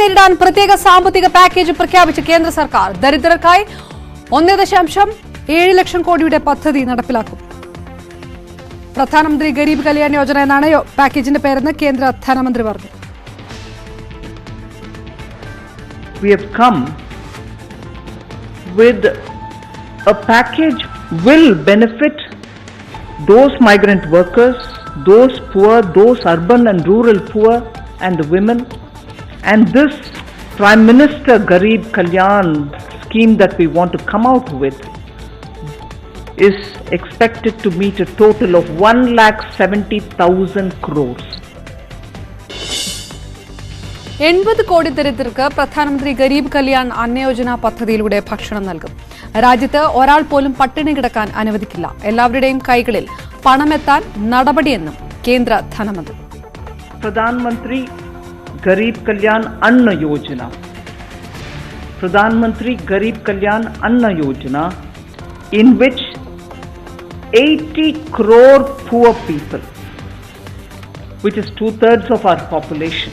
നേരിടാൻ പ്രത്യേക സാമ്പത്തിക പാക്കേജ് പ്രഖ്യാപിച്ച കേന്ദ്ര സർക്കാർ ദരിദ്രർക്കായി 1.7 ലക്ഷം കോടിയുടെ പദ്ധതി നടപ്പിലാക്കും. പ്രധാനമന്ത്രി ഗരീബ് കല്യാൺ യോജന എന്നാണ് പാക്കേജിന്റെ പേരെന്ന് കേന്ദ്ര ധനമന്ത്രി പറഞ്ഞു. We have come with a package will benefit those migrant workers, those poor, those urban and rural poor and the women. And this Prime Minister Garib Kalyan scheme that we want to come out with is expected to meet a total of 1,70,000 crores. 80 കോടി ദരിദ്രർക്ക് പ്രധാനമന്ത്രി ഗരീബ് കല്യാൺ അന്ന യോജന പദ്ധതിയിലൂടെ ഭക്ഷണം നൽകും. രാജ്യത്ത് ഒരാൾ പോലും പട്ടിണി കിടക്കാൻ അനുവദിക്കില്ല. എല്ലാവരുടെയും കൈകളിൽ പണമെത്താൻ നടപടിയെന്നും കേന്ദ്ര ധനമന്ത്രി. പ്രധാനമന്ത്രി गरीब कल्याण अन्न योजना, प्रधानमंत्री गरीब कल्याण अन्न योजना, in which 80 crore poor people, which is 2/3 of our population,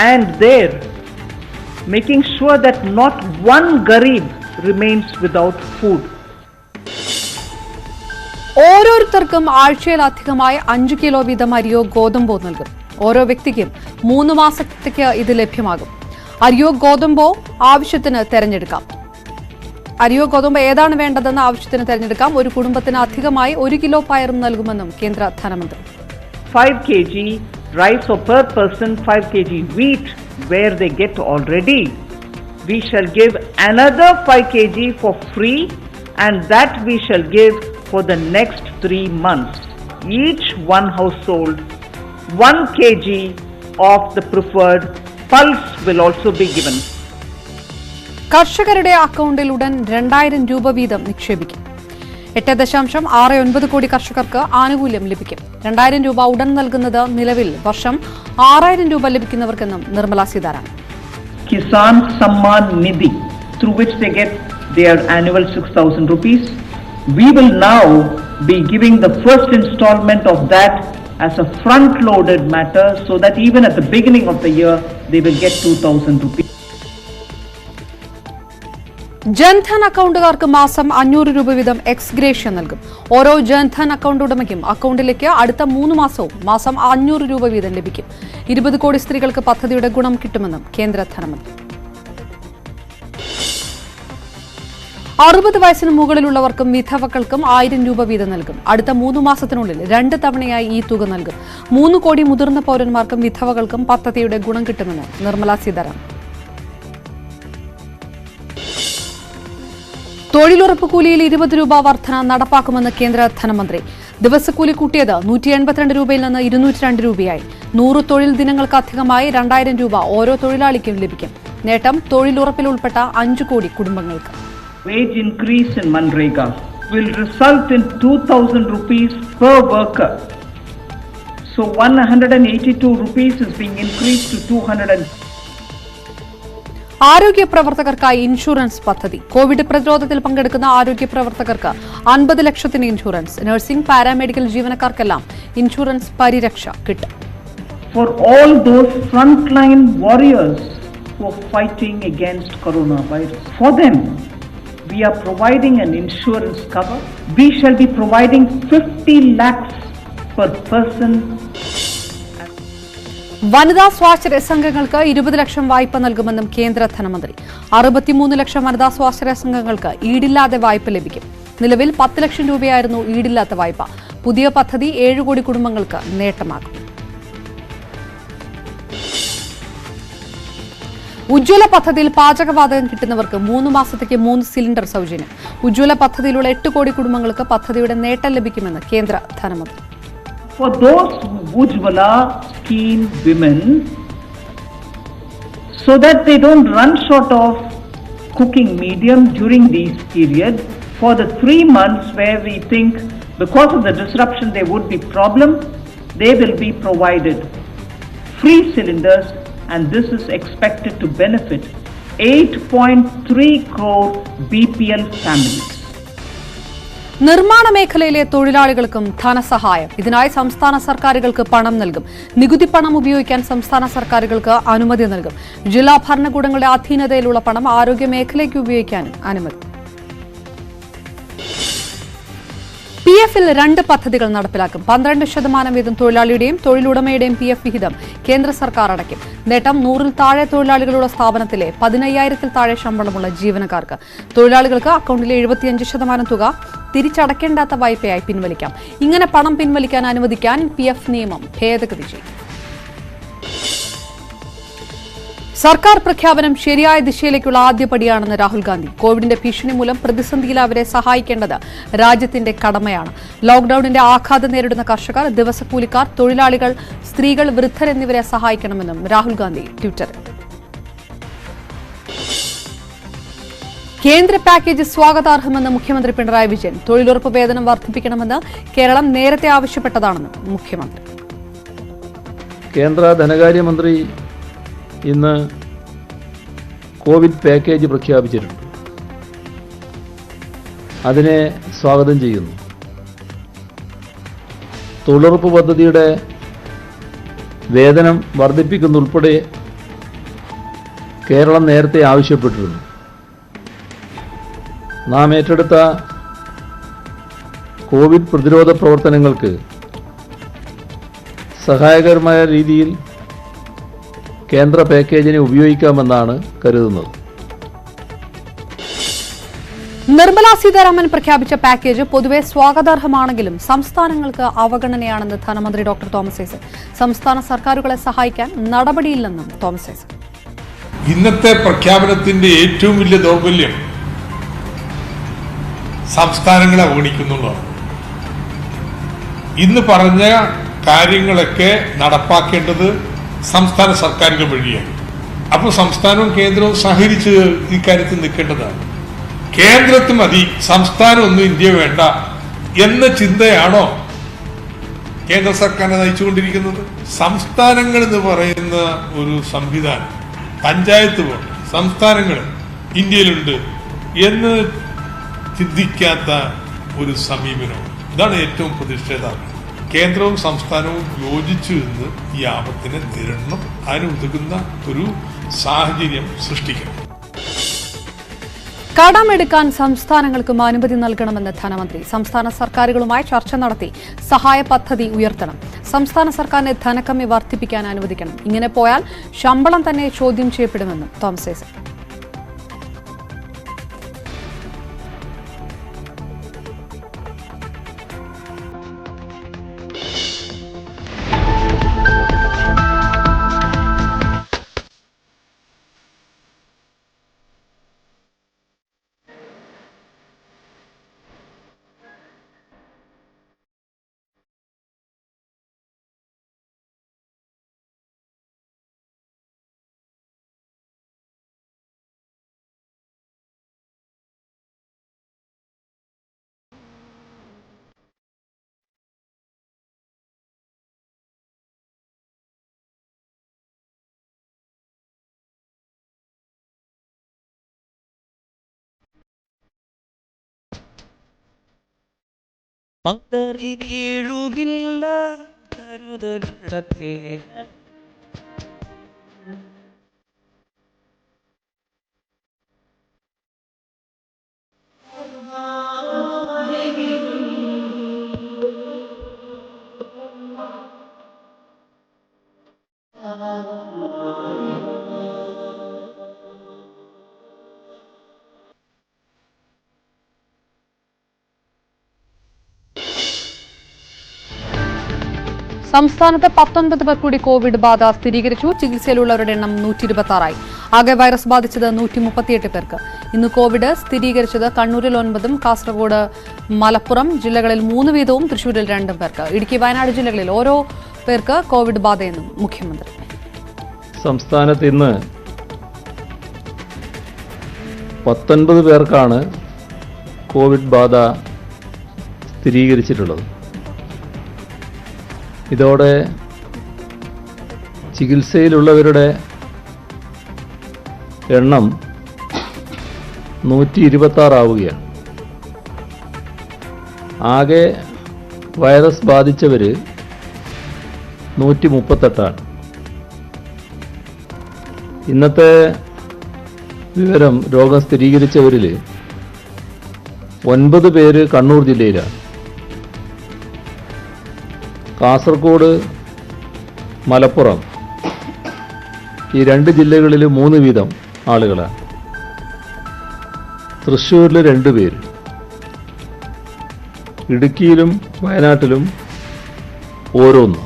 and there making sure that not one Garib remains without food. ഓരോരുത്തർക്കും ആഴ്ചയിലധികമായി 5 കിലോ വീതം അരിയോ ഗോതമ്പോ നൽകും. ഓരോ വ്യക്തിക്കും 3 മാസത്തേക്ക് ഇത് ലഭ്യമാകും. അരിയോ ഗോതമ്പോ ആവശ്യത്തിന് തെരഞ്ഞെടുക്കാം. അരിയോ ഗോതമ്പോ ഏതാണ് വേണ്ടതെന്ന് ആവശ്യത്തിന് തെരഞ്ഞെടുക്കാം. ഒരു കുടുംബത്തിന് അധികമായി 1 കിലോ പയറും നൽകുമെന്നും കേന്ദ്ര ധനമന്ത്രി. 5 kg rice or per person 5 kg wheat where they get already. We shall give another 5 kg for free, and that we shall give for the next 3 months. Each one household 1 kg of the preferred pulse will also be given. കർഷകരുടെ അക്കൗണ്ടിൽ ഉടൻ 2000 രൂപ വീതം നിക്ഷേപിക്കും. 8.69 കോടി കർഷകർക്ക് ആനുകൂല്യം ലഭിക്കും. 2000 രൂപ ഉടൻ നൽകുന്നത് നിലവിൽ വർഷം 6000 രൂപ ലഭിക്കുന്നവർക്കെന്നും Nirmala Sitharaman. Kisan Samman Nidhi, through which they get their annual 6,000 rupees. We will now be giving the first installment of that as a front-loaded matter, so that even at the beginning of the year they will get 2,000 rupees. Jan Dhan അക്കൗണ്ടുകാർക്ക് മാസം 500 രൂപ വീതം X gratia നൽകും. ഓരോ Jan Dhan account ഉടമയ്ക്കും അക്കൗണ്ടിലേക്ക് അടുത്ത 3 മാസവും മാസം 500 രൂപ വീതം ലഭിക്കും. 20 കോടി സ്ത്രീകൾക്ക് പദ്ധതിയുടെ ഗുണം കിട്ടുമെന്നും കേന്ദ്ര ധനമന്ത്രി. 60 വയസ്സിന് മുകളിലുള്ളവർക്കും വിധവകൾക്കും 1000 രൂപ വീതം നൽകും. അടുത്ത 3 മാസത്തിനുള്ളിൽ 2 തവണയായി ഈ തുക നൽകും. 3 കോടി മുതിർന്ന പൌരന്മാർക്കും വിധവകൾക്കും പദ്ധതിയുടെ ഗുണം കിട്ടുമെന്ന് നിർമ്മല സീതാരാമൻ. തൊഴിലുറപ്പ് കൂലിയിൽ 20 രൂപ വർധന നടപ്പാക്കുമെന്ന് കേന്ദ്ര ധനമന്ത്രി. ദിവസക്കൂലി കൂട്ടിയത് 182 രൂപയിൽ നിന്ന് 202 രൂപയായി. 100 തൊഴിൽ ദിനങ്ങൾക്ക് അധികമായി 2000 രൂപ ഓരോ തൊഴിലാളിക്കും ലഭിക്കും. നേട്ടം തൊഴിലുറപ്പിൽ ഉൾപ്പെട്ട 5 കോടി കുടുംബങ്ങൾക്ക്. Wage increase in Manrega will result in 2,000 rupees per worker. So 182 rupees is being increased to 200. ആരോഗ്യ പ്രവർത്തകർക്കായി ഇൻഷുറൻസ് പദ്ധതി. കോവിഡ് പ്രതിരോധത്തിൽ പങ്കെടുക്കുന്ന ആരോഗ്യ പ്രവർത്തകർക്ക് 50 ലക്ഷത്തിന് ഇൻഷുറൻസ്. നഴ്സിംഗ്, പാരാമെഡിക്കൽ ജീവനക്കാർക്കെല്ലാം ഇൻഷുറൻസ് പരിരക്ഷ കിട്ടും. For all those frontline warriors who are fighting against coronavirus, for them we are providing an insurance cover. We shall be providing 50 lakhs per person. വനിതാ സ്വാശ്രയ സംഘങ്ങൾക്ക് 20 ലക്ഷം വായ്പ നൽകുമെന്നും കേന്ദ്ര ധനമന്ത്രി. 63 ലക്ഷം വനിതാ സ്വാശ്രയ സംഘങ്ങൾക്ക് ഈടില്ലാതെ വായ്പ ലഭിക്കും. നിലവിൽ 10 ലക്ഷം രൂപയായിരുന്നു ഈടില്ലാത്ത വായ്പ. പുതിയ പദ്ധതി 7 കോടി കുടുംബങ്ങൾക്ക് നേട്ടമാകും. ഉജ്ജ്വല പദ്ധതിയിൽ പാചകവാതകം കിട്ടുന്നവർക്ക് 3 മാസത്തേക്ക് 3 സിലിണ്ടർ സൗജന്യം. ഉജ്ജ്വല പദ്ധതിയിലുള്ള 8 കോടി കുടുംബങ്ങൾക്ക് പദ്ധതിയുടെ നേട്ടം ലഭിക്കുമെന്ന് കേന്ദ്ര ധനമന്ത്രി. For those Ujjwala scheme women, so that they don't run short of cooking medium during this period, for the 3 months where we think because of the disruption there would be problem, they will be provided free cylinders, and this is expected to benefit 8.3 crore BPL families. നിർമ്മാണ മേഖലയിലെ തൊഴിലാളികൾക്കും ധനസഹായം. ഇതിനായി സംസ്ഥാന സർക്കാരുകൾക്ക് പണം നൽകും. നികുതി പണം ഉപയോഗിക്കാൻ സംസ്ഥാന സർക്കാരുകൾക്ക് അനുമതി നൽകും. ജില്ലാ ഭരണകൂടങ്ങളുടെ അധീനതയിലുള്ള പണം ആരോഗ്യ മേഖലയ്ക്ക് ഉപയോഗിക്കാനും അനുമതി. PF ൽ 2 പദ്ധതികൾ നടപ്പിലാക്കും. 12% വീതം തൊഴിലാളിയുടെയും തൊഴിലുടമയുടെയും PF വിഹിതം കേന്ദ്ര സർക്കാർ അടയ്ക്കും. നേട്ടം 100-ൽ താഴെ തൊഴിലാളികളുള്ള സ്ഥാപനത്തിലെ 15,000-ൽ താഴെ ശമ്പളമുള്ള ജീവനക്കാർക്ക്. തൊഴിലാളികൾക്ക് അക്കൗണ്ടിലെ 75% തുക തിരിച്ചടയ്ക്കേണ്ടാത്ത വായ്പയായി പിൻവലിക്കാം. ഇങ്ങനെ പണം പിൻവലിക്കാൻ അനുവദിക്കാൻ PF നിയമം ഭേദഗതി ചെയ്യും. സർക്കാർ പ്രഖ്യാപനം ശരിയായ ദിശയിലേക്കുള്ള ആദ്യപടിയാണെന്ന് രാഹുൽ ഗാന്ധി. കോവിഡിന്റെ ഭീഷണി മൂലം പ്രതിസന്ധിയിൽ അവരെ സഹായിക്കേണ്ടത് രാജ്യത്തിന്റെ കടമയാണ്. ലോക്ഡൌണിന്റെ ആഘാതം നേരിടുന്ന കർഷകർ, ദിവസക്കൂലിക്കാർ, തൊഴിലാളികൾ, സ്ത്രീകൾ, വൃദ്ധർ എന്നിവരെ സഹായിക്കണമെന്നും രാഹുൽ ഗാന്ധി ട്വിറ്ററിൽ. കേന്ദ്ര പാക്കേജ് സ്വാഗതാർഹമെന്ന് മുഖ്യമന്ത്രി പിണറായി വിജയൻ. തൊഴിലുറപ്പ് വേതനം വർദ്ധിപ്പിക്കണമെന്ന് കേരളം നേരത്തെ ആവശ്യപ്പെട്ടതാണെന്നും മുഖ്യമന്ത്രി. കേന്ദ്ര ധനകാര്യമന്ത്രി ഇന്ന് കോവിഡ് പാക്കേജ് പ്രഖ്യാപിച്ചിട്ടുണ്ട്. അതിനെ സ്വാഗതം ചെയ്യുന്നു. തൊഴിലുറപ്പ് പദ്ധതിയുടെ വേതനം വർദ്ധിപ്പിക്കുന്നതുൾപ്പെടെ കേരളം നേരത്തെ ആവശ്യപ്പെട്ടിരുന്നു. നാം ഏറ്റെടുത്ത കോവിഡ് പ്രതിരോധ പ്രവർത്തനങ്ങൾക്ക് സഹായകരമായ രീതിയിൽ കേന്ദ്ര പാക്കേജിനെ ഉപയോഗിക്കാമെന്നാണ് കരുതുന്നത്. നിർമ്മലാ സീതാരാമൻ പ്രഖ്യാപിച്ച പാക്കേജ് പൊതുവെ സ്വാഗതാർഹമാണെങ്കിലും സംസ്ഥാനങ്ങൾക്ക് അവഗണനയാണെന്ന് ധനമന്ത്രി ഡോക്ടർ തോമസ് ഐസക്. സംസ്ഥാന സർക്കാരുകളെ സഹായിക്കാൻ നടപടിയില്ലെന്നും തോമസ് ഐസക്. ഇന്നത്തെ പ്രഖ്യാപനത്തിന്റെ ഏറ്റവും വലിയ ദൗർബല്യം സംസ്ഥാനങ്ങളെ അവഗണിക്കുന്നുള്ളതാണ്. ഇന്ന് പറഞ്ഞ കാര്യങ്ങളൊക്കെ നടപ്പാക്കേണ്ടത് സംസ്ഥാന സർക്കാരുകൾ വഴിയാണ്. അപ്പോൾ സംസ്ഥാനവും കേന്ദ്രവും സഹകരിച്ച് ഇക്കാര്യത്തിൽ നിൽക്കേണ്ടതാണ്. കേന്ദ്രത്തിൽ മതി, സംസ്ഥാനം ഒന്നും ഇന്ത്യ വേണ്ട എന്ന ചിന്തയാണോ കേന്ദ്ര സർക്കാരിനെ നയിച്ചുകൊണ്ടിരിക്കുന്നത്? സംസ്ഥാനങ്ങൾ എന്ന് പറയുന്ന ഒരു സംവിധാനം, പഞ്ചായത്ത് പോലെ സംസ്ഥാനങ്ങൾ ഇന്ത്യയിലുണ്ട് എന്ന് ചിന്തിക്കാത്ത ഒരു സമീപനം. ഇതാണ് ഏറ്റവും പ്രതിഷേധാർഹം. കേന്ദ്രവും സംസ്ഥാനവും യോജിച്ചു നിന്ന് ഈ ആപത്തിനെ നേരിടണം. അതിനുതകുന്ന ഒരു സാഹചര്യം സൃഷ്ടിക്കണം. കടമെടുക്കാൻ സംസ്ഥാനങ്ങൾക്കും അനുമതി നൽകണമെന്ന് ധനമന്ത്രി. സംസ്ഥാന സർക്കാരുകളുമായി ചർച്ച നടത്തി സഹായ പദ്ധതി ഉയർത്തണം. സംസ്ഥാന സർക്കാരിന്റെ ധനക്കമ്മി വർദ്ധിപ്പിക്കാൻ അനുവദിക്കണം. ഇങ്ങനെ പോയാൽ ശമ്പളം തന്നെ ചോദ്യം ചെയ്യപ്പെടുമെന്നും തോമസ് ഐസക്. മക്തരികീഴുകില്ല കരുതലത്തെ സംസ്ഥാനത്ത് 19 പേർ കൂടി കോവിഡ് ബാധ സ്ഥിരീകരിച്ചു. ചികിത്സയിലുള്ളവരുടെ എണ്ണം 126 ആകെ വൈറസ് ബാധിച്ചത് 138 പേർക്ക്. ഇന്ന് കോവിഡ് സ്ഥിരീകരിച്ചത് കണ്ണൂരിൽ 9, കാസർഗോഡ്, മലപ്പുറം ജില്ലകളിൽ 3 വീതവും, തൃശൂരിൽ 2 പേർക്ക്. ഇടുക്കി, വയനാട് ജില്ലകളിൽ ഓരോ പേർക്ക് കോവിഡ് ബാധയെന്നും മുഖ്യമന്ത്രി. സംസ്ഥാനത്ത് ഇന്ന് 19 പേർക്കാണ് കോവിഡ് ബാധ സ്ഥിരീകരിച്ചിട്ടുള്ളത്. ഇതോടെ ചികിത്സയിലുള്ളവരുടെ എണ്ണം 126 ആവുകയാണ്. ആകെ വൈറസ് ബാധിച്ചവർ 138. ഇന്നത്തെ വിവരം രോഗം സ്ഥിരീകരിച്ചവരിൽ 9 പേര് കണ്ണൂർ ജില്ലയിലാണ്. കാസർഗോഡ്, മലപ്പുറം ഈ 2 ജില്ലകളിൽ 3 വീതം ആളുകളാണ്. തൃശ്ശൂരിൽ 2 പേര്, ഇടുക്കിയിലും വയനാട്ടിലും ഓരോന്നും.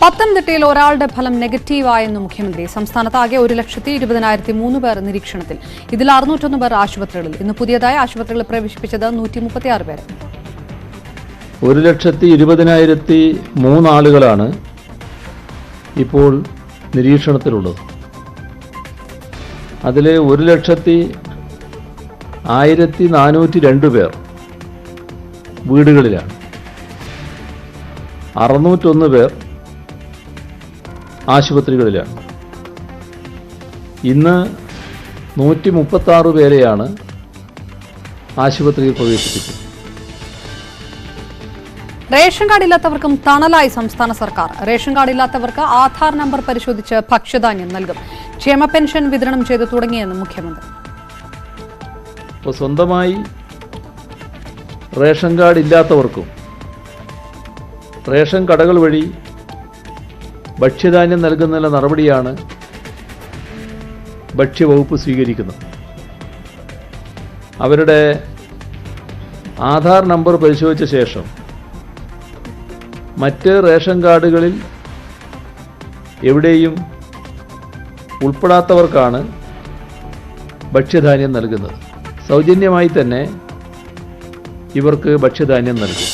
പത്തനംതിട്ടയിൽ ഒരാളുടെ ഫലം നെഗറ്റീവായെന്ന് മുഖ്യമന്ത്രി. സംസ്ഥാനത്ത് ആകെ 1,20,003 പേർ നിരീക്ഷണത്തിൽ. ഇതിൽ 601 പേർ ആശുപത്രികളിൽ. ഇന്ന് പുതിയതായി ആശുപത്രികളിൽ പ്രവേശിപ്പിച്ചത് 136 പേരെ. 1,20,003 ആളുകളാണ് ഇപ്പോൾ നിരീക്ഷണത്തിലുള്ളത്. അതിൽ 1,01,402 പേർ വീടുകളിലാണ്. 601 പേർ ആശുപത്രികളിലാണ്. ഇന്ന് 136 പേരെയാണ് ആശുപത്രിയിൽ പ്രവേശിപ്പിച്ചത്. റേഷൻ കാർഡ് ഇല്ലാത്തവർക്കും തണലായി സംസ്ഥാന സർക്കാർ. റേഷൻ കാർഡ് ഇല്ലാത്തവർക്ക് ആധാർ നമ്പർ പരിശോധിച്ച് ഭക്ഷ്യധാന്യം നൽകും. ക്ഷേമ പെൻഷൻ വിതരണം ചെയ്തു തുടങ്ങിയെന്ന് മുഖ്യമന്ത്രി. അപ്പോൾ സ്വന്തമായി റേഷൻ കാർഡ് ഇല്ലാത്തവർക്കും റേഷൻ കടകൾ വഴി ഭക്ഷ്യധാന്യം നൽകുന്നതിനുള്ള നടപടിയാണ് ഭക്ഷ്യവകുപ്പ് സ്വീകരിക്കുന്നത്. അവരുടെ ആധാർ നമ്പർ പരിശോധിച്ച ശേഷം മറ്റ് റേഷൻ കാർഡുകളിൽ എവിടെയും ഉൾപ്പെടാത്തവർക്കാണ് ഭക്ഷ്യധാന്യം നൽകുന്നത്. സൗജന്യമായി തന്നെ ഇവർക്ക് ഭക്ഷ്യധാന്യം നൽകും.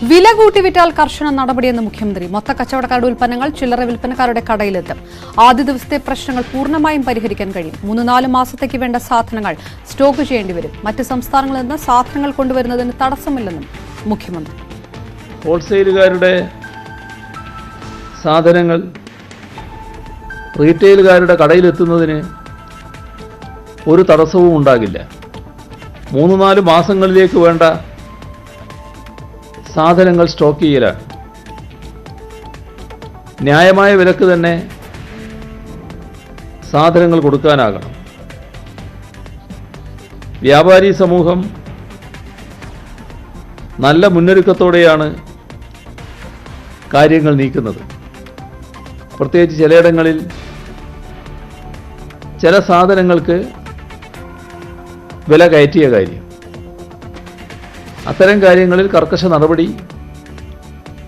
വില കൂട്ടി വിറ്റാൽ കർശന നടപടിയെന്ന് മുഖ്യമന്ത്രി. മൊത്ത കച്ചവടക്കാരുടെ ഉൽപ്പന്നങ്ങൾ ചില്ലറ വിൽപ്പനക്കാരുടെ കടയിലെത്തും. ആദ്യ ദിവസത്തെ പ്രശ്നങ്ങൾ പൂർണ്ണമായും പരിഹരിക്കാൻ കഴിയും. 3-4 മാസത്തേക്ക് വേണ്ട സാധനങ്ങൾ സ്റ്റോക്ക് ചെയ്യേണ്ടി വരും. മറ്റ് സംസ്ഥാനങ്ങളിൽ നിന്ന് സാധനങ്ങൾ കൊണ്ടുവരുന്നതിന് തടസ്സമില്ലെന്നും മുഖ്യമന്ത്രി. ഹോൾസെയിലുകാരുടെ സാധനങ്ങൾ റീറ്റെയിലുകാരുടെ കടയിലെത്തുന്നതിന് ഒരു തടസ്സവും ഉണ്ടാകില്ല. 3-4 മാസങ്ങളിലേക്ക് വേണ്ട സാധനങ്ങൾ സ്റ്റോക്ക് ചെയ്യലാണ്. ന്യായമായ വിലക്ക് തന്നെ സാധനങ്ങൾ കൊടുക്കാനാകണം. വ്യാപാരി സമൂഹം നല്ല മുന്നൊരുക്കത്തോടെയാണ് കാര്യങ്ങൾ നീക്കുന്നത്. പ്രത്യേകിച്ച് ചിലയിടങ്ങളിൽ ചില സാധനങ്ങൾക്ക് വില കയറ്റിയ കാര്യം, അത്തരം കാര്യങ്ങളിൽ കർക്കശ നടപടി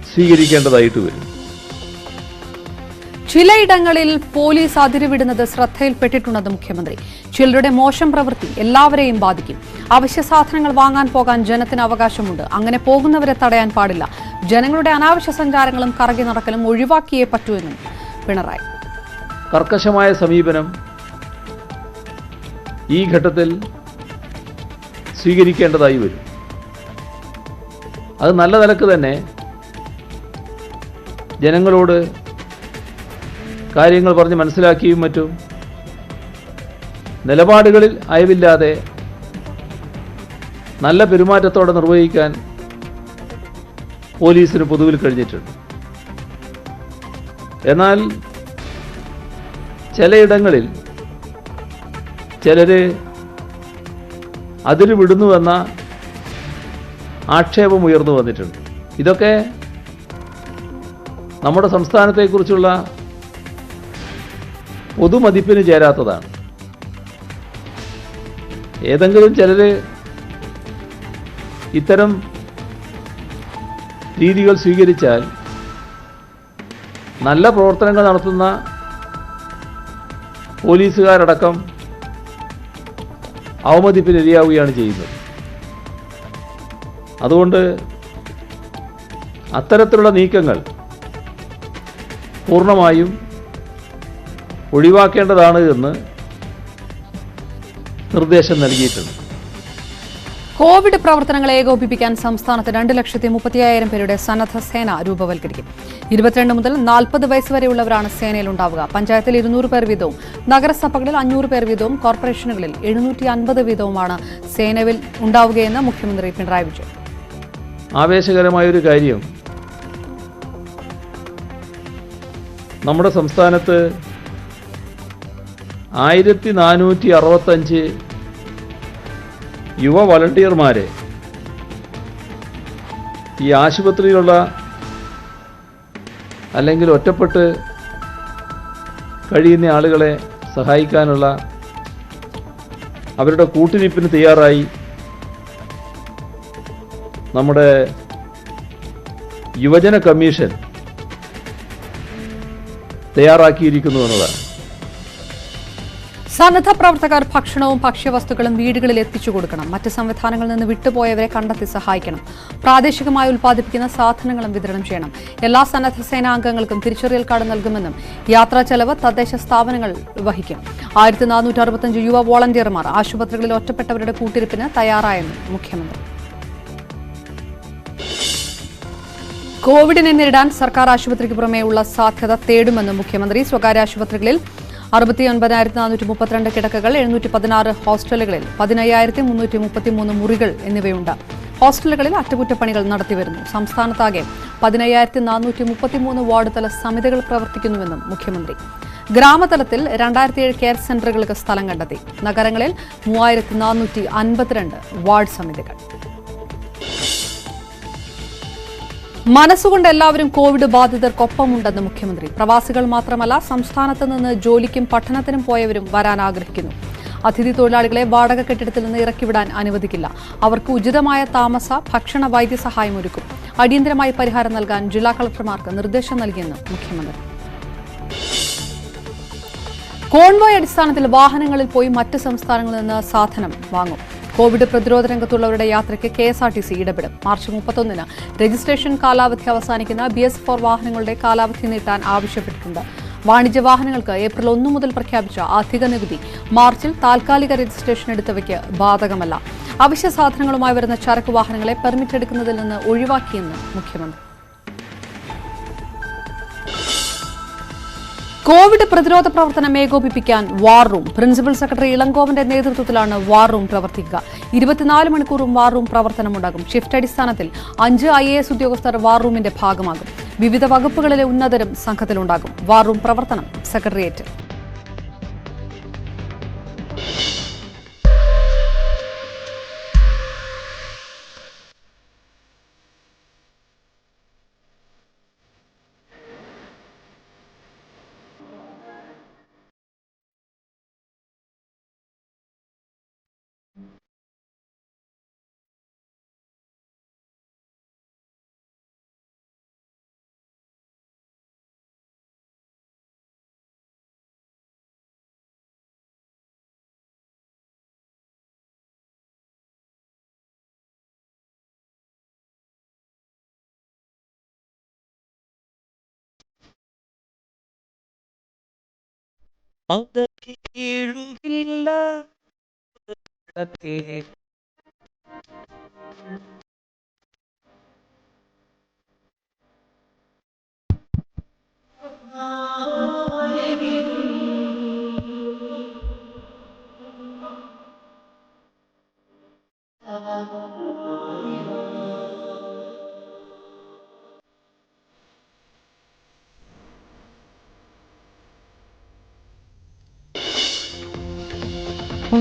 സ്വീകരിക്കേണ്ടതായിട്ട് വരും. ചിലയിടങ്ങളിൽ പോലീസ് അതിരുവിടുന്നത് ശ്രദ്ധയിൽപ്പെട്ടിട്ടുണ്ടെന്ന് മുഖ്യമന്ത്രി. ചിലരുടെ മോശം പ്രവൃത്തി എല്ലാവരെയും ബാധിക്കും. അവശ്യ സാധനങ്ങൾ വാങ്ങാൻ പോകാൻ ജനത്തിന് അവകാശമുണ്ട്. അങ്ങനെ പോകുന്നവരെ തടയാൻ പാടില്ല. ജനങ്ങളുടെ അനാവശ്യ സഞ്ചാരങ്ങളും കറങ്ങി നടക്കലും ഒഴിവാക്കിയേ പറ്റൂ എന്നും പിണറായി. കർക്കശമായ സമീപനം ഈ ഘട്ടത്തിൽ സ്വീകരിക്കേണ്ടതായി വരും. അത് നല്ല നിലക്ക് തന്നെ ജനങ്ങളോട് കാര്യങ്ങൾ പറഞ്ഞ് മനസ്സിലാക്കിയും മറ്റും നിലപാടുകളിൽ അയവില്ലാതെ നല്ല പെരുമാറ്റത്തോടെ നിർവഹിക്കാൻ പോലീസിന് പൊതുവിൽ കഴിഞ്ഞിട്ടുണ്ട്. എന്നാൽ ചിലയിടങ്ങളിൽ ചിലർ അതിര് വിടുന്നുവെന്ന ആക്ഷേപം ഉയർന്നു വന്നിട്ടുണ്ട്. ഇതൊക്കെ നമ്മുടെ സംസ്ഥാനത്തെക്കുറിച്ചുള്ള പൊതുമതിപ്പിന് ചേരാത്തതാണ്. ഏതെങ്കിലും ചിലർ ഇത്തരം രീതികൾ സ്വീകരിച്ചാൽ നല്ല പ്രവർത്തനങ്ങൾ നടത്തുന്ന പോലീസുകാരടക്കം അവമതിപ്പിനിരയാവുകയാണ് ചെയ്യുന്നത്. അതുകൊണ്ട് അത്തരത്തിലുള്ള നീക്കങ്ങൾ പൂർണ്ണമായും ഒഴിവാക്കേണ്ടതാണ് എന്ന് നിർദ്ദേശം നൽകിയിട്ടുണ്ട്. കോവിഡ് പ്രവർത്തനങ്ങൾ ഏകോപിപ്പിക്കാൻ സംസ്ഥാനത്ത് 2,35,000 പേരുടെ സന്നദ്ധ സേന രൂപവൽക്കരിക്കും. 22 മുതൽ 40 വയസ്സ് വരെയുള്ളവരാണ് സേനയിലുണ്ടാവുക. പഞ്ചായത്തിൽ 200 പേർ വീതവും നഗരസഭകളിൽ 500 പേർ വീതവും കോർപ്പറേഷനുകളിൽ 750 വീതവുമാണ് സേനയിൽ ഉണ്ടാവുകയെന്ന് മുഖ്യമന്ത്രി പിണറായി വിജയൻ. ആവേശകരമായൊരു കാര്യം, നമ്മുടെ സംസ്ഥാനത്ത് 1465 യുവ വളണ്ടിയർമാരെ ഈ ആശുപത്രിയിലുള്ള അല്ലെങ്കിൽ ഒറ്റപ്പെട്ട് കഴിയുന്ന ആളുകളെ സഹായിക്കാനുള്ള അവരുടെ കൂട്ടിരിപ്പിന് തയ്യാറായി നമ്മുടെ യുവജന കമ്മീഷൻ തയ്യാറാക്കിയിരിക്കുന്നു എന്നതാണ്. സന്നദ്ധ പ്രവർത്തകർ ഭക്ഷണവും ഭക്ഷ്യവസ്തുക്കളും വീടുകളിൽ എത്തിച്ചു കൊടുക്കണം. മറ്റ് സംവിധാനങ്ങളിൽ നിന്ന് വിട്ടുപോയവരെ കണ്ടെത്തി സഹായിക്കണം. പ്രാദേശികമായി ഉൽപ്പാദിപ്പിക്കുന്ന സാധനങ്ങളും വിതരണം ചെയ്യണം. എല്ലാ സന്നദ്ധ സേനാംഗങ്ങൾക്കും തിരിച്ചറിയൽ കാർഡ് നൽകുമെന്നും യാത്രാ ചെലവ് തദ്ദേശ സ്ഥാപനങ്ങൾ വഹിക്കും. 1465 യുവ വോളണ്ടിയർമാർ ആശുപത്രികളിൽ ഒറ്റപ്പെട്ടവരുടെ കൂട്ടിരിപ്പിന് തയ്യാറായെന്നും മുഖ്യമന്ത്രി. കോവിഡിനെ നേരിടാൻ സർക്കാർ ആശുപത്രിക്ക് പുറമേ ഉള്ള സാധ്യത തേടുമെന്നും മുഖ്യമന്ത്രി. സ്വകാര്യ ആശുപത്രികളിൽ 69,432 കിടക്കകൾ, 716 ഹോസ്റ്റലുകളിൽ 15,333 മുറികൾ എന്നിവയുണ്ട്. ഹോസ്റ്റലുകളിൽ അറ്റകുറ്റപ്പണികൾ നടത്തിവരുന്നു. സംസ്ഥാനത്താകെ 15,433 വാർഡ് തല സമിതികൾ പ്രവർത്തിക്കുന്നുവെന്നും മുഖ്യമന്ത്രി. ഗ്രാമതലത്തിൽ 2007 കെയർ സെന്ററുകൾക്ക് സ്ഥലം കണ്ടെത്തി. നഗരങ്ങളിൽ 3,452 വാർഡ് സമിതികൾ. മനസ്സുകൊണ്ട് എല്ലാവരും കോവിഡ് ബാധിതർക്കൊപ്പമുണ്ടെന്ന് മുഖ്യമന്ത്രി. പ്രവാസികൾ മാത്രമല്ല, സംസ്ഥാനത്ത് നിന്ന് ജോലിക്കും പഠനത്തിനും പോയവരും വരാൻ ആഗ്രഹിക്കുന്നു. അതിഥി തൊഴിലാളികളെ വാടക കെട്ടിടത്തിൽ നിന്ന് ഇറക്കിവിടാൻ അനുവദിക്കില്ല. അവർക്ക് ഉചിതമായ താമസ, ഭക്ഷണ, വൈദ്യസഹായം ഒരുക്കും. അടിയന്തരമായി പരിഹാരം നൽകാൻ ജില്ലാ കളക്ടർമാർക്ക് നിർദ്ദേശം നൽകിയെന്ന് മുഖ്യമന്ത്രി. കോൺവോയ് അടിസ്ഥാനത്തിൽ വാഹനങ്ങളിൽ പോയി മറ്റ് സംസ്ഥാനങ്ങളിൽ നിന്ന് സാധനം വാങ്ങും. കോവിഡ് പ്രതിരോധ രംഗത്തുള്ളവരുടെ യാത്രയ്ക്ക് KSRTC ഇടപെടും. മാർച്ച് 31-ന് രജിസ്ട്രേഷൻ കാലാവധി അവസാനിക്കുന്ന BS4 വാഹനങ്ങളുടെ കാലാവധി നീട്ടാൻ ആവശ്യപ്പെട്ടിട്ടുണ്ട്. വാണിജ്യ വാഹനങ്ങൾക്ക് ഏപ്രിൽ 1 മുതൽ പ്രഖ്യാപിച്ച അധിക നികുതി മാർച്ചിൽ താൽക്കാലിക രജിസ്ട്രേഷൻ എടുത്തവയ്ക്ക് ബാധകമല്ല. അവശ്യ സാധനങ്ങളുമായി വരുന്ന ചരക്ക് വാഹനങ്ങളെ പെർമിറ്റ് എടുക്കുന്നതിൽ നിന്ന് ഒഴിവാക്കിയെന്ന് മുഖ്യമന്ത്രി. കോവിഡ് പ്രതിരോധ പ്രവർത്തനം ഏകോപിപ്പിക്കാൻ വാർ റൂം. പ്രിൻസിപ്പൽ സെക്രട്ടറി ഇളങ്കോവന്റെ നേതൃത്വത്തിലാണ് വാർ റൂം പ്രവർത്തിക്കുക. 24 മണിക്കൂറും വാർ റൂം പ്രവർത്തനമുണ്ടാകും. ഷിഫ്റ്റ് അടിസ്ഥാനത്തിൽ 5 IAS ഉദ്യോഗസ്ഥർ വാർ റൂമിന്റെ ഭാഗമാകും. വിവിധ വകുപ്പുകളിലെ ഉന്നതരും സംഘത്തിലുണ്ടാകും. വാർ റൂം പ്രവർത്തനം സെക്രട്ടേറിയറ്റ്. മൗതയ്ക്ക് കീഴുകില്ല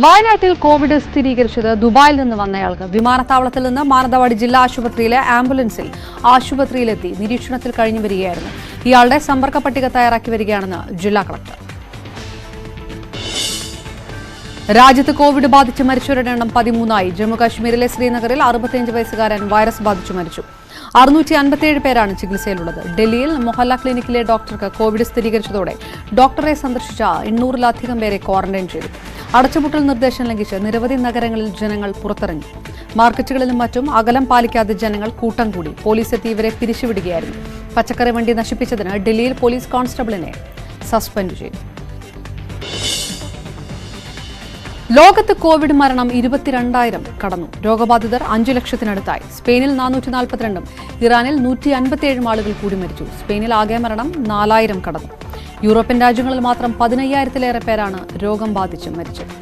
വയനാട്ടിൽ കോവിഡ് സ്ഥിരീകരിച്ചത് ദുബായിൽ നിന്ന് വന്നയാൾക്ക്. വിമാനത്താവളത്തിൽ നിന്ന് മാനന്തവാടി ജില്ലാ ആശുപത്രിയിലെ ആംബുലൻസിൽ ആശുപത്രിയിലെത്തി നിരീക്ഷണത്തിൽ കഴിഞ്ഞു വരികയായിരുന്നു. ഇയാളുടെ സമ്പർക്ക പട്ടിക തയ്യാറാക്കി വരികയാണെന്ന് ജില്ലാ കളക്ടർ. രാജ്യത്ത് കോവിഡ് ബാധിച്ച് മരിച്ചവരുടെ എണ്ണം 13ആയി. ജമ്മുകാശ്മീരിലെ ശ്രീനഗറിൽ 65 വയസ്സുകാരൻ വൈറസ് ബാധിച്ചു മരിച്ചു. 657 പേരാണ് ചികിത്സയിലുള്ളത്. ഡൽഹിയിൽ മൊഹല്ല ക്ലിനിക്കിലെ ഡോക്ടർക്ക് കോവിഡ് സ്ഥിരീകരിച്ചതോടെ ഡോക്ടറെ സന്ദർശിച്ച 800-ലധികം പേരെ ക്വാറന്റൈൻ ചെയ്തു. അടച്ചുപൂട്ടൽ നിർദ്ദേശം ലംഘിച്ച് നിരവധി നഗരങ്ങളിൽ ജനങ്ങൾ പുറത്തിറങ്ങി. മാർക്കറ്റുകളിലും മറ്റും അകലം പാലിക്കാതെ ജനങ്ങൾ കൂട്ടം കൂടി. പോലീസ് എത്തി ഇവരെ പിരിച്ചുവിടുകയായിരുന്നു. പച്ചക്കറി വണ്ടി നശിപ്പിച്ചതിന് ഡൽഹിയിൽ പോലീസ് കോൺസ്റ്റബിളിനെ സസ്പെൻഡ് ചെയ്തു. ലോകത്ത് കോവിഡ് മരണം 22,000 കടന്നു. രോഗബാധിതർ 5 ലക്ഷത്തിനടുത്തായി. സ്പെയിനിൽ 442, ഇറാനിൽ 157 ആളുകൾ കൂടി മരിച്ചു. സ്പെയിനിൽ ആകെ മരണം 4,000 കടന്നു. യൂറോപ്യൻ രാജ്യങ്ങളിൽ മാത്രം 15,000-ലേറെ പേരാണ് രോഗം ബാധിച്ച് മരിച്ചത്.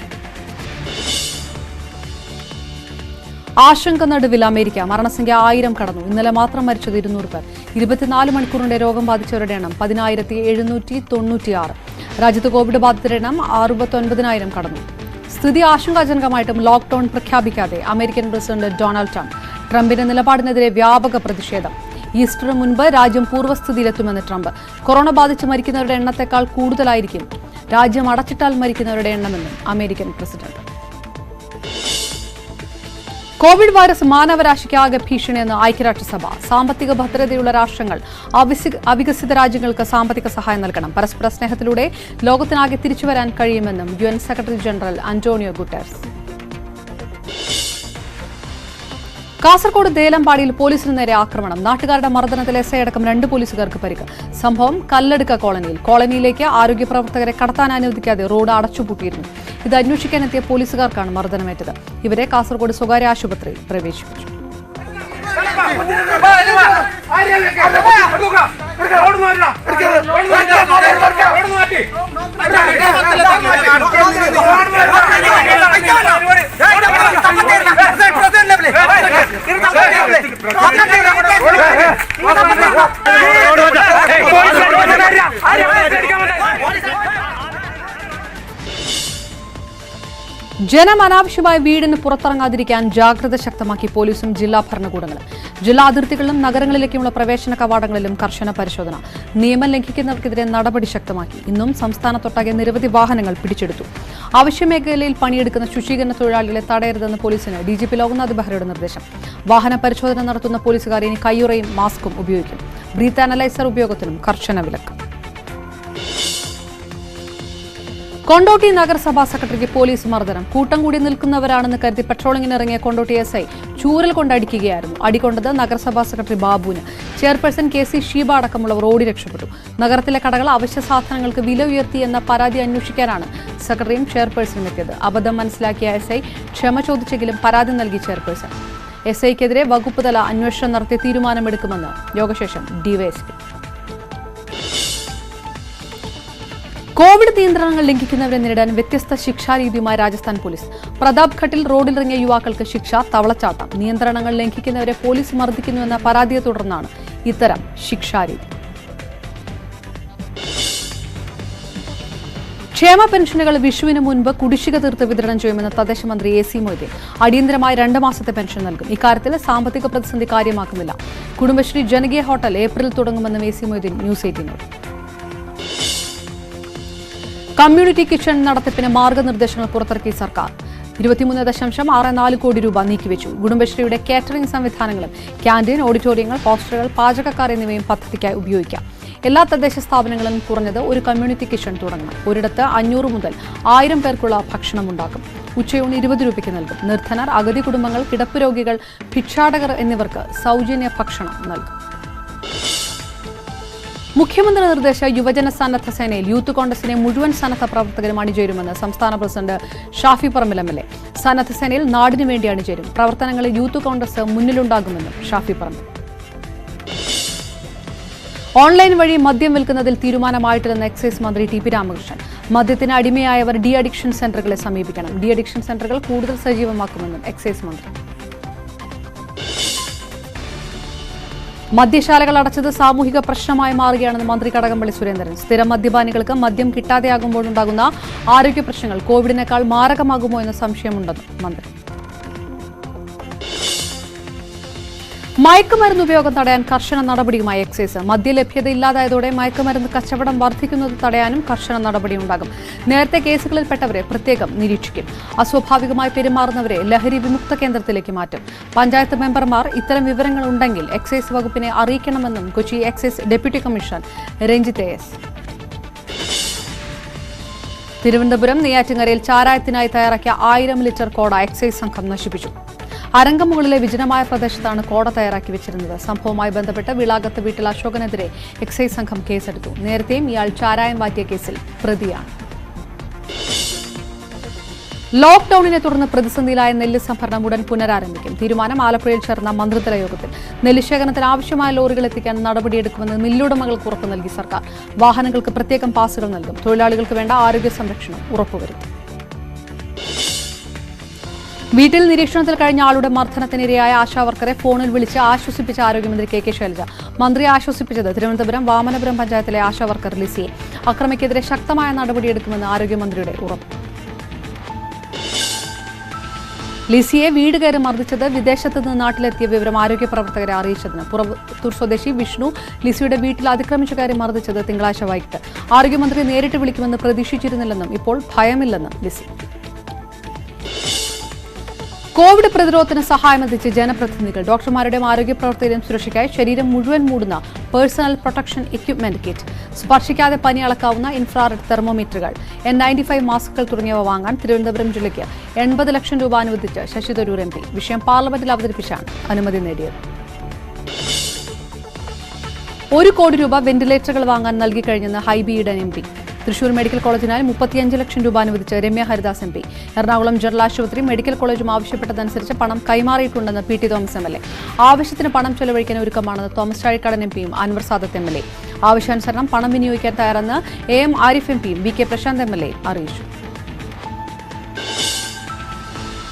ആശങ്ക നടുവിൽ അമേരിക്ക. മരണസംഖ്യ 1000 കടന്നു. ഇന്നലെ മാത്രം മരിച്ചത് 200 പേർ. 24 മണിക്കൂറിന്റെ രോഗം ബാധിച്ചവരുടെ എണ്ണം 10,796. രാജ്യത്ത് കോവിഡ് ബാധിതരുടെ എണ്ണം 69,000 കടന്നു. സ്ഥിതി ആശങ്കാജനകമായിട്ടും ലോക്ക്ഡൌൺ പ്രഖ്യാപിക്കാതെ അമേരിക്കൻ പ്രസിഡന്റ് ഡൊണാൾഡ് ട്രംപ്. ട്രംപിന്റെ നിലപാടിനെതിരെ വ്യാപക പ്രതിഷേധം. ഈസ്റ്ററിന് മുൻപ് രാജ്യം പൂർവ്വസ്ഥിതിയിലെത്തുമെന്ന് ട്രംപ്. കൊറോണ ബാധിച്ച് മരിക്കുന്നവരുടെ എണ്ണത്തെക്കാൾ കൂടുതലായിരിക്കും രാജ്യം അടച്ചിട്ടാൽ മരിക്കുന്നവരുടെ എണ്ണമെന്നും അമേരിക്കൻ പ്രസിഡന്റ്. കോവിഡ് വൈറസ് മാനവരാശിക്ക് ആകെ ഭീഷണിയെന്ന് ഐക്യരാഷ്ട്രസഭ. സാമ്പത്തിക ഭദ്രതയുള്ള രാഷ്ട്രങ്ങൾ അവികസിത രാജ്യങ്ങൾക്ക് സാമ്പത്തിക സഹായം നൽകണം. പരസ്പര സ്നേഹത്തിലൂടെ ലോകത്തിനാകെ തിരിച്ചുവരാൻ കഴിയുമെന്നും UN secretary general Antonio Guterres. Kasaragod ദേലമ്പാടിയിൽ പോലീസിന് നേരെ ആക്രമണം. നാട്ടുകാരുടെ മർദ്ദനത്തിൽ SI അടക്കം 2 പോലീസുകാർക്ക് പരിക്ക്. സംഭവം കല്ലടുക്ക കോളനിയിൽ. കോളനിയിലേക്ക് ആരോഗ്യ പ്രവർത്തകരെ കടത്താൻ അനുവദിക്കാതെ റോഡ് അടച്ചുപൂട്ടിയിരുന്നു. ഇത് അന്വേഷിക്കാനെത്തിയ പോലീസുകാർക്കാണ് മർദ്ദനമേറ്റത്. ഇവരെ കാസർഗോഡ് സ്വകാര്യ ആശുപത്രിയിൽ പ്രവേശിപ്പിച്ചു. ജനം അനാവശ്യമായി വീടിന് പുറത്തിറങ്ങാതിരിക്കാൻ ജാഗ്രത ശക്തമാക്കി പോലീസും ജില്ലാ ഭരണകൂടങ്ങളും. ജില്ലാ അതിർത്തികളിലും നഗരങ്ങളിലേക്കുമുള്ള പ്രവേശന കവാടങ്ങളിലും കർശന പരിശോധന. നിയമം ലംഘിക്കുന്നവർക്കെതിരെ നടപടി ശക്തമാക്കി. ഇന്നും സംസ്ഥാനത്തൊട്ടാകെ നിരവധി വാഹനങ്ങൾ പിടിച്ചെടുത്തു. അവശ്യമേഖലയിൽ പണിയെടുക്കുന്ന ശുചീകരണ തൊഴിലാളികളെ തടയരുതെന്ന് പോലീസിന് DGP ലോക്നാഥ് ബെഹ്റയുടെ നിർദ്ദേശം. വാഹന പരിശോധന നടത്തുന്ന പോലീസുകാർ ഇനി കയ്യുറയും മാസ്കും ഉപയോഗിക്കും. ബ്രീത്ത് അനലൈസർ ഉപയോഗത്തിനും കർശന വിലക്ക്. കൊണ്ടോട്ടി നഗരസഭാ സെക്രട്ടറിക്ക് പോലീസ് മർദ്ദനം. കൂട്ടം കൂടി നിൽക്കുന്നവരാണെന്ന് കരുതി പെട്രോളിംഗിനിറങ്ങിയ കൊണ്ടോട്ടി SI ചൂരൽ കൊണ്ടടിക്കുകയായിരുന്നു. അടികൊണ്ടത് നഗരസഭാ സെക്രട്ടറി ബാബുവിന്. ചെയർപേഴ്സൺ KC ഷീബ അടക്കമുള്ളവർ ഓടി രക്ഷപ്പെട്ടു. നഗരത്തിലെ കടകൾ അവശ്യ സാധനങ്ങൾക്ക് വില ഉയർത്തി എന്ന പരാതി അന്വേഷിക്കാനാണ് സെക്രട്ടറിയും ചെയർപേഴ്സണും എത്തിയത്. അബദ്ധം മനസ്സിലാക്കിയ SI ക്ഷമ ചോദിച്ചെങ്കിലും പരാതി നൽകി ചെയർപേഴ്സൺ. SIക്കെതിരെ വകുപ്പ് തല അന്വേഷണം നടത്തി തീരുമാനമെടുക്കുമെന്ന് യോഗശേഷം DYSP. കോവിഡ് നിയന്ത്രണങ്ങൾ ലംഘിക്കുന്നവരെ നേരിടാൻ വ്യത്യസ്ത ശിക്ഷാരീതിയുമായി രാജസ്ഥാൻ പോലീസ്. പ്രതാപ് ഘട്ടിൽ റോഡിലിറങ്ങിയ യുവാക്കൾക്ക് ശിക്ഷ തവളച്ചാട്ടം. നിയന്ത്രണങ്ങൾ ലംഘിക്കുന്നവരെ പോലീസ് മർദ്ദിക്കുന്നുവെന്ന പരാതിയെ തുടർന്നാണ് ഇത്തരം ശിക്ഷാരീതി. ക്ഷേമ പെൻഷനുകൾ വിഷുവിന് മുൻപ് കുടിശ്ശിക തീർത്ത് വിതരണം ചെയ്യുമെന്ന് തദ്ദേശ മന്ത്രി AC മൊയ്തീൻ. അടിയന്തരമായി 2 മാസത്തെ പെൻഷൻ നൽകും. ഇക്കാര്യത്തിൽ സാമ്പത്തിക പ്രതിസന്ധി കാര്യമാക്കുന്നില്ല. കുടുംബശ്രീ ജനകീയ ഹോട്ടൽ ഏപ്രിൽ തുടങ്ങുമെന്നും AC മൊയ്തീൻ ന്യൂസ് 18നോട്. കമ്മ്യൂണിറ്റി കിച്ചൺ നടത്തിപ്പിന് മാർഗനിർദ്ദേശങ്ങൾ പുറത്തിറക്കി സർക്കാർ. 23.64 കോടി രൂപ നീക്കിവെച്ചു. കുടുംബശ്രീയുടെ കാറ്ററിംഗ് സംവിധാനങ്ങളും ക്യാന്റീൻ, ഓഡിറ്റോറിയങ്ങൾ, ഹോസ്റ്റലുകൾ, പാചകക്കാർ എന്നിവയും പദ്ധതിക്കായി ഉപയോഗിക്കാം. എല്ലാ തദ്ദേശ സ്ഥാപനങ്ങളും കുറഞ്ഞത് ഒരു കമ്മ്യൂണിറ്റി കിച്ചൺ തുടങ്ങണം. ഒരിടത്ത് 500 മുതൽ 1000 പേർക്കുള്ള ഭക്ഷണം ഉണ്ടാക്കും. ഉച്ചയൂണ് 20 രൂപയ്ക്ക് നൽകും. നിർധനർ, അഗതി കുടുംബങ്ങൾ, കിടപ്പ് രോഗികൾ, ഭിക്ഷാടകർ എന്നിവർക്ക് സൗജന്യ ഭക്ഷണം നൽകും. മുഖ്യമന്ത്രി നിർദ്ദേശ യുവജന സന്നദ്ധ സേനയിൽ യൂത്ത് കോൺഗ്രസിനെ മുഴുവൻ സന്നദ്ധ പ്രവർത്തകരും അണിചേരുമെന്ന് സംസ്ഥാന പ്രസിഡന്റ് ഷാഫി പറമ്പിൽ MLA. സന്നദ്ധ സേനയിൽ നാടിനു വേണ്ടി അണിചേരും. പ്രവർത്തനങ്ങളിൽ യൂത്ത് കോൺഗ്രസ് മുന്നിലുണ്ടാകുമെന്നും ഷാഫി പറമ്പിൽ. ഓൺലൈൻ വഴി മദ്യം വിൽക്കുന്നതിൽ തീരുമാനമായിട്ടില്ലെന്ന് എക്സൈസ് മന്ത്രി TP രാമകൃഷ്ണൻ. മദ്യത്തിന് അടിമയായവർ അഡിക്ഷൻ സെന്ററുകളെ സമീപിക്കണം. അഡിക്ഷൻ സെന്ററുകൾ കൂടുതൽ സജീവമാക്കുമെന്നും എക്സൈസ് മന്ത്രി. മദ്യശാലകൾ അടച്ചത് സാമൂഹിക പ്രശ്നമായി മാറുകയാണെന്ന് മന്ത്രി കടകംപള്ളി സുരേന്ദ്രൻ. സ്ഥിരം മദ്യപാനികൾക്ക് മദ്യം കിട്ടാതെയാകുമ്പോഴുണ്ടാകുന്ന ആരോഗ്യ പ്രശ്നങ്ങൾ കോവിഡിനേക്കാൾ മാരകമാകുമോ എന്ന സംശയമുണ്ടെന്ന് മന്ത്രി. മയക്കുമരുന്ന് ഉപയോഗം തടയാൻ കർശന നടപടിയുമായി എക്സൈസ്. മദ്യലഭ്യത ഇല്ലാതായതോടെ മയക്കുമരുന്ന് കച്ചവടം വർദ്ധിക്കുന്നത് തടയാനും കർശന നടപടിയുണ്ടാകും. നേരത്തെ കേസുകളിൽപ്പെട്ടവരെ പ്രത്യേകം നിരീക്ഷിക്കും. അസ്വാഭാവികമായി പെരുമാറുന്നവരെ ലഹരി വിമുക്ത കേന്ദ്രത്തിലേക്ക് മാറ്റും. പഞ്ചായത്ത് മെമ്പർമാർ ഇത്തരം വിവരങ്ങൾ ഉണ്ടെങ്കിൽ എക്സൈസ് വകുപ്പിനെ അറിയിക്കണമെന്നും Kochi excise deputy commissioner Ranjith AS. Thiruvananthapuram നെയ്യാറ്റിൻകരയിൽ ചാരായത്തിനായി തയ്യാറാക്കിയ 1000 ലിറ്റർ കോട എക്സൈസ് സംഘം നശിപ്പിച്ചു. അരങ്കമുകളിലെ വിജനമായ പ്രദേശത്താണ് കോട തയ്യാറാക്കി വെച്ചിരുന്നത്. സംഭവവുമായി ബന്ധപ്പെട്ട് വിളാകത്ത് വീട്ടിൽ അശോകനെതിരെ എക്സൈസ് സംഘം കേസെടുത്തു. നേരത്തെയും ഇയാൾ ചാരായം വാറ്റിയ കേസിൽ പ്രതിയാണ്. ലോക്ഡൌണിനെ തുടർന്ന് പ്രതിസന്ധിയിലായ നെല്ല് സംഭരണം ഉടൻ പുനരാരംഭിക്കും. തീരുമാനം ആലപ്പുഴയിൽ ചേർന്ന മന്ത്രിതല യോഗത്തിൽ. നെല്ല് ശേഖരണത്തിന് ആവശ്യമായ ലോറികൾ എത്തിക്കാൻ നടപടിയെടുക്കുമെന്ന് മില്ലുടമകൾക്ക് ഉറപ്പ് നൽകി സർക്കാർ. വാഹനങ്ങൾക്ക് പ്രത്യേകം പാസുകൾ നൽകും. തൊഴിലാളികൾക്ക് വേണ്ട ആരോഗ്യ സംരക്ഷണം ഉറപ്പുവരുത്തും. വീട്ടിൽ നിരീക്ഷണത്തിൽ കഴിഞ്ഞ ആളുടെ മർദ്ദനത്തിനിരയായ ആശാവർക്കറെ ഫോണിൽ വിളിച്ച് ആശ്വസിപ്പിച്ച ആരോഗ്യമന്ത്രി കെ ശൈലജ. മന്ത്രിയെ ആശ്വസിപ്പിച്ചത് തിരുവനന്തപുരം വാമനപുരം പഞ്ചായത്തിലെ ആശാവർക്കർ ലിസിയെ. അക്രമിക്കെതിരെ ശക്തമായ നടപടിയെടുക്കുമെന്ന് ആരോഗ്യമന്ത്രിയുടെ ഉറപ്പ്. ലിസിയെ വീട് കയറി മർദ്ദിച്ചത് വിദേശത്ത് നിന്ന് നാട്ടിലെത്തിയ വിവരം ആരോഗ്യ പ്രവർത്തകരെ അറിയിച്ചതിന്. പുറത്തൂർ സ്വദേശി വിഷ്ണു ലിസിയുടെ വീട്ടിൽ അതിക്രമിച്ചു കയറി മർദ്ദിച്ചത് തിങ്കളാഴ്ച വൈകിട്ട്. ആരോഗ്യമന്ത്രി നേരിട്ട് വിളിക്കുമെന്ന് പ്രതീക്ഷിച്ചിരുന്നില്ലെന്നും ഇപ്പോൾ ഭയമില്ലെന്നും ലിസി. കോവിഡ് പ്രതിരോധത്തിന് സഹായമെത്തിച്ച് ജനപ്രതിനിധികൾ. ഡോക്ടർമാരുടെയും ആരോഗ്യ പ്രവർത്തകരുടെയും സുരക്ഷയ്ക്കായി ശരീരം മുഴുവൻ മൂടുന്ന പേഴ്സണൽ പ്രൊട്ടക്ഷൻ എക്യുപ്മെന്റ് കിറ്റ്, സ്പർശിക്കാതെ പനി അളക്കാവുന്ന ഇൻഫ്രാറെഡ് തെർമോമീറ്ററുകൾ, N95 മാസ്കുകൾ തുടങ്ങിയവ വാങ്ങാൻ തിരുവനന്തപുരം ജില്ലയ്ക്ക് 80 ലക്ഷം രൂപ അനുവദിച്ച് ശശി തരൂർ MP. വിഷയം പാർലമെന്റിൽ അവതരിപ്പിച്ചാണ് അനുമതി നേടിയത്. 1 കോടി രൂപ വെന്റിലേറ്ററുകൾ വാങ്ങാൻ നൽകിക്കഴിഞ്ഞെന്ന് ഹൈബി ഈഡൻ MP. തൃശൂർ മെഡിക്കൽ കോളേജിനായി 35 ലക്ഷം രൂപ അനുവദിച്ച് രമ്യ ഹരിദാസ് MP. എറണാകുളം ജനറൽ ആശുപത്രി മെഡിക്കൽ കോളേജും ആവശ്യപ്പെട്ടതനുസരിച്ച് പണം കൈമാറിയിട്ടുണ്ടെന്ന് PT തോമസ് MLA. ആവശ്യത്തിന് പണം ചെലവഴിക്കാൻ ഒരുക്കമാണെന്ന് തോമസ് ചാഴിക്കാടൻ MPയും അൻവർ സാദത്ത് MLA. ആവശ്യാനുസരണം പണം വിനിയോഗിക്കാൻ തയ്യാറെന്ന് AM Arif MPയും VK Prashant MLA അറിയിച്ചു.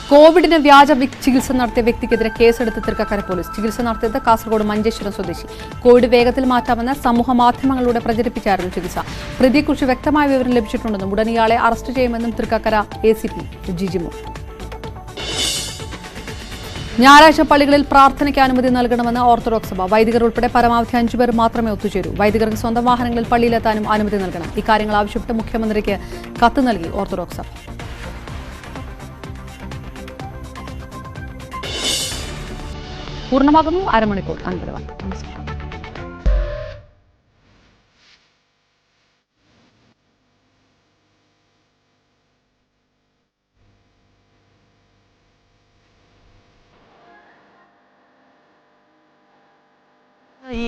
കോവിഡിന് വ്യാജ ചികിത്സ നടത്തിയ വ്യക്തിക്കെതിരെ കേസെടുത്ത് തൃക്കാക്കര പോലീസ്. ചികിത്സ നടത്തിയത് കാസർഗോഡ് മഞ്ചേശ്വരം സ്വദേശി. കോവിഡ് വേഗത്തിൽ മാറ്റാമെന്ന് സമൂഹ മാധ്യമങ്ങളിലൂടെ പ്രചരിപ്പിച്ചായിരുന്നു ചികിത്സ. പ്രതിയെക്കുറിച്ച് വ്യക്തമായ വിവരം ലഭിച്ചിട്ടുണ്ടെന്നും ഉടൻ ഇയാളെ അറസ്റ്റ് ചെയ്യുമെന്നും തൃക്കാക്കര ACP ജിജിമു. ഞായറാഴ്ച പള്ളികളിൽ പ്രാർത്ഥനയ്ക്ക് അനുമതി നൽകണമെന്ന് ഓർത്തഡോക്സ് സഭ. വൈദികർ ഉൾപ്പെടെ പരമാവധി 5 പേർ മാത്രമേ ഒത്തുചേരൂ. വൈദികർക്ക് സ്വന്തം വാഹനങ്ങളിൽ പള്ളിയിലെത്താനും അനുമതി നൽകണം. ഇക്കാര്യങ്ങൾ ആവശ്യപ്പെട്ട് മുഖ്യമന്ത്രിക്ക് കത്ത് നൽകി ഓർത്തഡോക്സ് സഭ. പൂർണ്ണമാകുന്നു. അരമണിക്കൂർ 50.